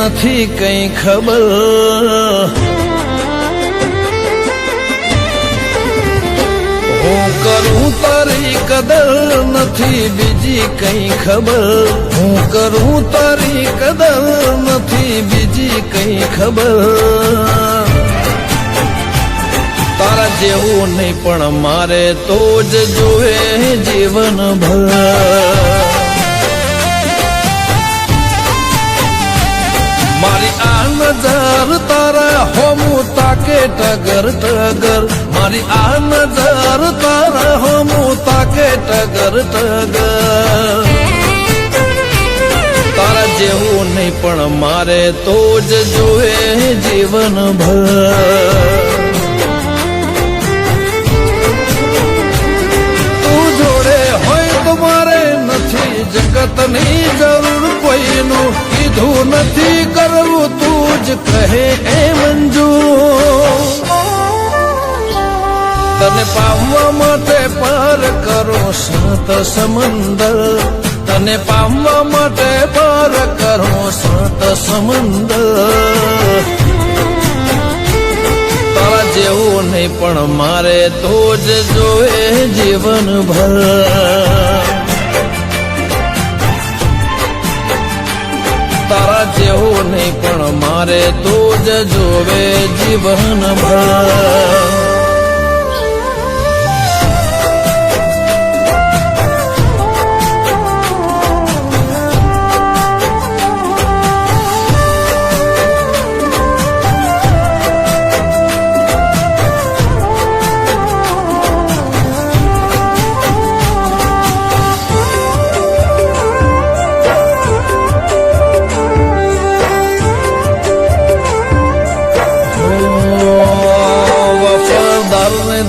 નથી કઈ ખબર, હું કરું તારી કદર નથી બીજી કઈ ખબર, હું કરું તારી કદર નથી બીજી કઈ ખબર. તારા જેવું નહીં પણ મારે તો જ જોવે જીવનભર. મારી આ નજર તારા હોમું તાકે ટગર ટગર, મારી આ નજર તારા હોમું તાકે ટગર ટગર. તારા જેવું નહીં પણ મારે તો જ જોવે જીવનભર. જગતની જરૂર કોઈનું કીધું નથી કરવું તું જ કહે એ મંજૂર. તને પામવા માટે પાર કરો સાત સમંદર, તને પામવા માટે પાર કરો સાત સમંદર. તારા જેવું નહીં પણ મારે તો જ જોવે જીવનભર. તારા જેવું નહીં પણ મારે તો જ જોવે જીવનભર.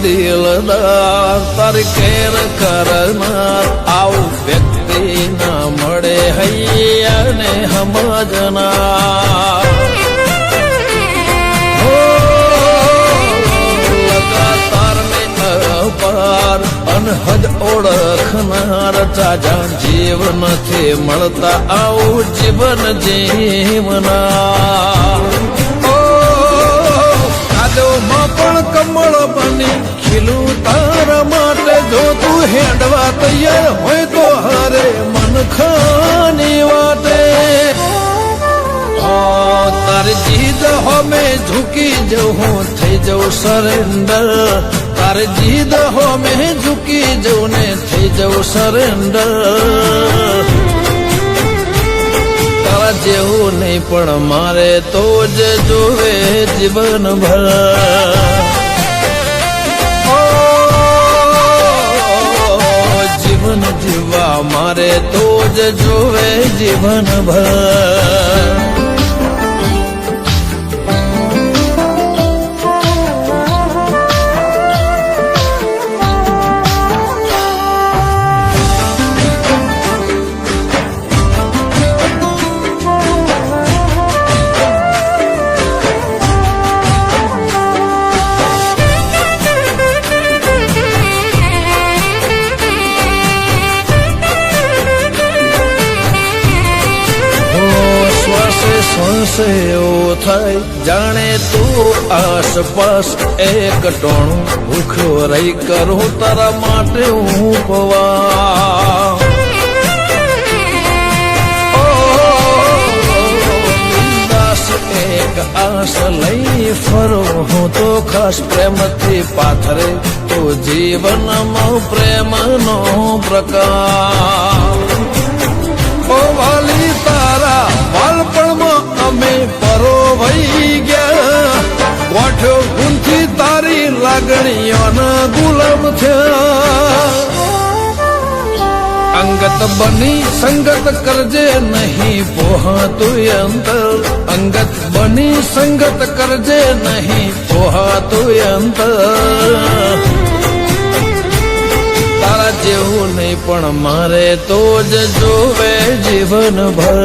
દિલદાર તારી કેર કરનાર આવું વ્યક્તિ ના મળે હૈયાને સમજનાર. લગાતાર ને અપાર અનહદ ઓળખનાર ચાજા જીવ નથી મળતા આવું જીવન જીવનાર. માં પણ કમળ બની ખીલું તારા માટે, જો તું હેડવા તૈયાર હોય તો હારે મન ખાની વાટે. તારી જીદ હોમે ઝૂકી જવું થઈ જવું સરેન્ડર, તારી જીદ હોમે ઝૂકી જવું ને થઈ જવું સરેન્ડર. તારા જેવું નહીં પણ મારે તો જ જોવે જીવનભર. જીવન જીવવા મારે તો જ જોવે જીવનભર. શ્વાસે એવું થાય જાણે તું આસપાસ એક ટોણું ભૂખ્યો રહી કરું તારા માટે હું પવા. દાસ એક આસ લઈ ફરું હું તો ખાસ પ્રેમથી પાથરે તો જીવનમાં પ્રેમનો પ્રકાર. ઓ વાલી તારા બાળપણમાં અમે પરોવાઈ ગયા, ગોઠો ગુંથી તારી લાગણીઓના ગુલામ થયા. અંગત બની સંગત કરજે નહીં પોહાતું અંતર, અંગત બની સંગત કરજે નહીં પોહાતું અંતર. તારા જેવું નહીં પણ મારે તો જ જોવે જીવનભર.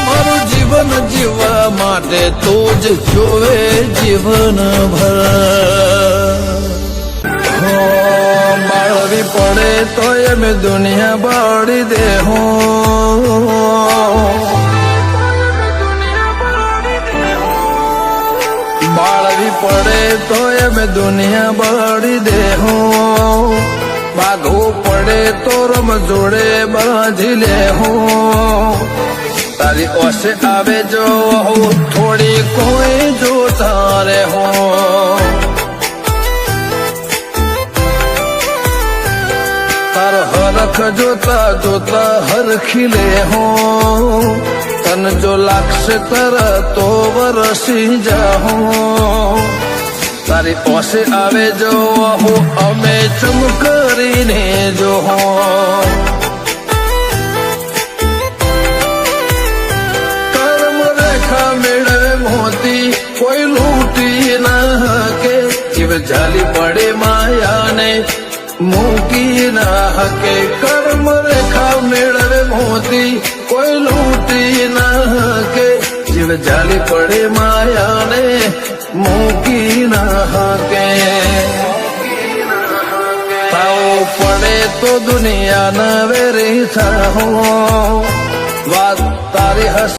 મારું જીવન જીવવા માટે તો જ જોવે જીવનભર. બાળવી પડે તો એમ દુનિયા બાળી દે હું બાળવી પડે તો એમ દુનિયા બાળી દે હું બાંધવું પડે તો રમ જોડે બાંધી લે હું તારી ઓસે આવે જો હું થોડી કોઈ જોતા રે હું તારો હરખ જોતા જોતા હરખી લે હું તન જો લાગશે તરતો વરસી જાઉં તારી ઓસે આવે જો હું અમે ચમ કરીને જો કર્મ રેખા મેળવે મોતી કોઈ લૂંટી ના હકે જીવ જાલી પડે માયાને મૂકી ના હકે કર્મ રેખા મેળવે મોતી કોઈ લૂંટી ના હકે જીવ જાલી પડે માયાને મૂકી ના હકે થાવું પડે તો દુનિયા ના વેરી થાઉં વાત તારી હસ